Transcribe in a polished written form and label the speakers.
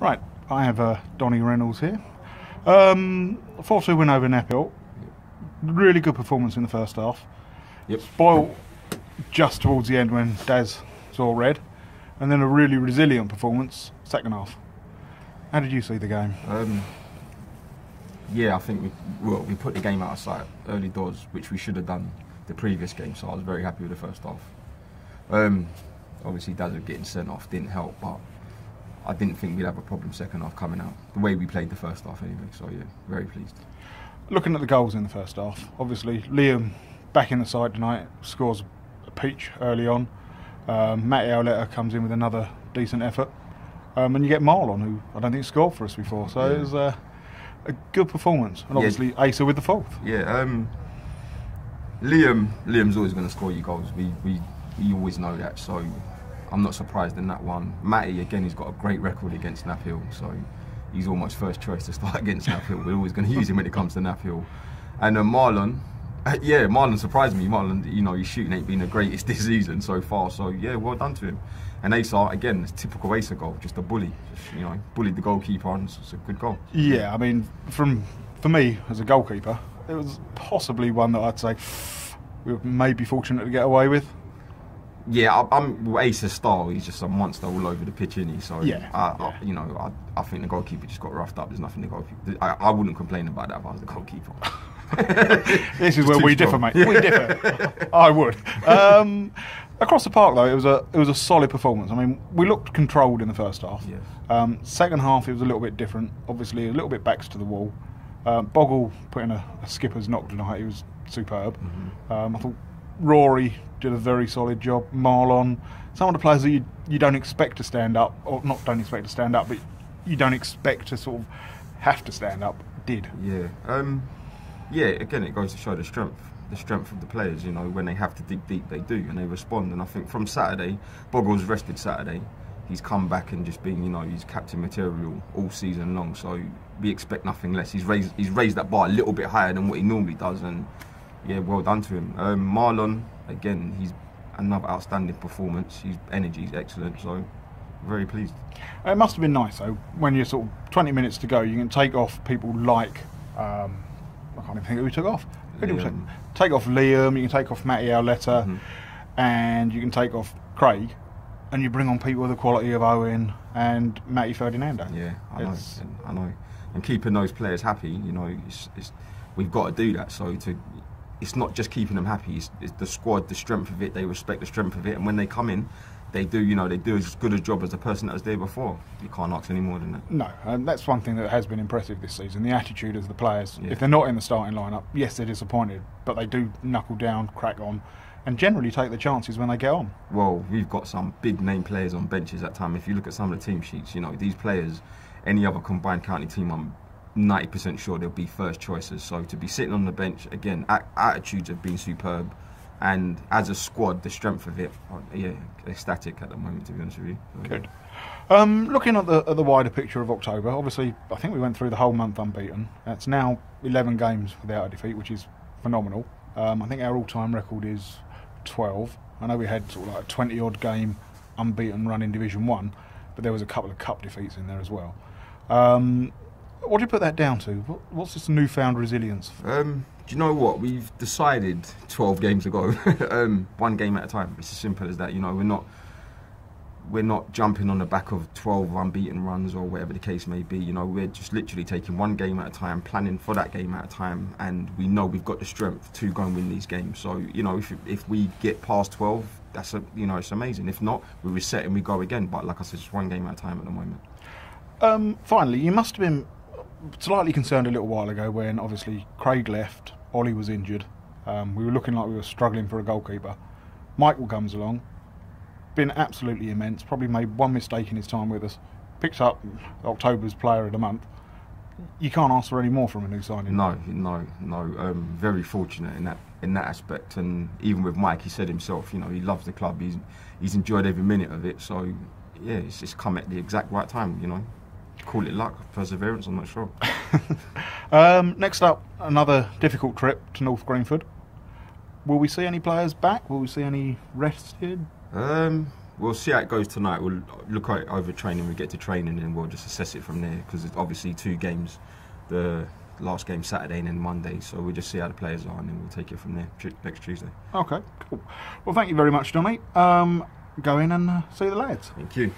Speaker 1: Right, I have Donny Rennalls here. 4-2 win over Knaphill. Really good performance in the first half.
Speaker 2: Yep.
Speaker 1: Spoiled just towards the end when Daz saw red. And then a really resilient performance second half. How did you see the game?
Speaker 2: Yeah, I think we put the game out of sight early doors, which we should have done the previous game, so I was very happy with the first half. Obviously Daz getting sent off didn't help, but I didn't think we'd have a problem second half coming out, the way we played the first half anyway, so yeah, very pleased.
Speaker 1: Looking at the goals in the first half, obviously Liam back in the side tonight, scores a peach early on. Matty comes in with another decent effort. And you get Marlon, who I don't think scored for us before, so yeah. It was a good performance, and obviously Asa with the fourth.
Speaker 2: Yeah, Liam's always going to score you goals. We always know that, so I'm not surprised in that one. Matty, again, he's got a great record against Knaphill, so he's almost first choice to start against Knaphill. We're always going to use him when it comes to Knaphill. And Marlon, Marlon surprised me. Marlon, you know, his shooting ain't been the greatest this season so far, so yeah, well done to him. And Asa, again, it's typical Asa goal, just a bully. Just, you know, bullied the goalkeeper, and it's a good goal.
Speaker 1: Yeah, I mean, for me as a goalkeeper, it was possibly one that I'd say we were maybe fortunate to get away with.
Speaker 2: Yeah, I'm Asa's style. He's just a monster all over the pitch, isn't he? So
Speaker 1: yeah,
Speaker 2: I think the goalkeeper just got roughed up. There's nothing the goalkeeper. I wouldn't complain about that if I was the goalkeeper.
Speaker 1: This is where we differ, mate. We differ. I would. Across the park, though, it was a solid performance. I mean, we looked controlled in the first half.
Speaker 2: Yes.
Speaker 1: Second half, it was a little bit different. Obviously, a little bit backs to the wall. Boggle put in a skipper's knock tonight. He was superb. Mm-hmm. I thought Rory did a very solid job. Marlon, some of the players that you don't expect to stand up, or not don't expect to stand up, but you don't expect to sort of have to stand up, did.
Speaker 2: Yeah. Yeah, again, it goes to show the strength of the players. You know, when they have to dig deep, they do, and they respond. And I think from Saturday, Boggle's rested Saturday. He's come back and just been, you know, he's captain material all season long. So we expect nothing less. He's raised that bar a little bit higher than what he normally does, and yeah, well done to him. Marlon, again, he's another outstanding performance. His energy is excellent, so very pleased.
Speaker 1: It must have been nice though, when you're sort of 20 minutes to go, you can take off people like. I can't even think who we took off. Take off Liam, you can take off Matty Auletta, and you can take off Craig, and you bring on people with the quality of Owen and Matty Ferdinando.
Speaker 2: Yeah, I know. And keeping those players happy, you know, we've got to do that. So it's not just keeping them happy, it's the squad, the strength of it, they respect the strength of it, and when they come in, they do as good a job as the person that was there before. You can't ask any more than that. No,
Speaker 1: that's one thing that has been impressive this season, the attitude of the players. Yeah. If they're not in the starting lineup, yes, they're disappointed, but they do knuckle down, crack on, and generally take the chances when they get on.
Speaker 2: Well, we've got some big name players on benches at time. If you look at some of the team sheets, you know, these players, any other combined county team, I'm 90% sure they'll be first choices. So to be sitting on the bench, again, attitudes have been superb. And as a squad, the strength of it, yeah, ecstatic at the moment, to be honest with you.
Speaker 1: Good. Looking at the wider picture of October, obviously, I think we went through the whole month unbeaten. It's now 11 games without a defeat, which is phenomenal. I think our all-time record is 12. I know we had sort of like a 20-odd game unbeaten run in Division 1, but there was a couple of cup defeats in there as well. What do you put that down to? What's this newfound resilience?
Speaker 2: Do you know what? We've decided 12 games ago, one game at a time. It's as simple as that. You know, we're not jumping on the back of 12 unbeaten runs or whatever the case may be. You know, we're just literally taking one game at a time, planning for that game at a time, and we know we've got the strength to go and win these games. So, you know, if we get past 12, it's amazing. If not, we reset and we go again. But like I said, just one game at a time at the moment.
Speaker 1: Finally, you must have been slightly concerned a little while ago when obviously Craig left, Ollie was injured. We were looking like we were struggling for a goalkeeper. Michael comes along, been absolutely immense, probably made one mistake in his time with us, picks up October's player of the month. You can't ask for any more from a new signing.
Speaker 2: No. Very fortunate in that aspect, and even with Mike, he said himself, you know, he loves the club, he's enjoyed every minute of it, so yeah, it's just come at the exact right time, you know. Call it luck, perseverance, I'm not sure.
Speaker 1: Next up, another difficult trip to North Greenford. Will we see any players back? Will we see any rested?
Speaker 2: we'll see how it goes tonight. We'll look at it over training. We get to training and we'll just assess it from there, because it's obviously 2 games. The last game Saturday and then Monday, so we'll just see how the players are and then we'll take it from there next Tuesday.
Speaker 1: Okay, cool. Well, thank you very much, Donny. Go in and see the lads.
Speaker 2: Thank you.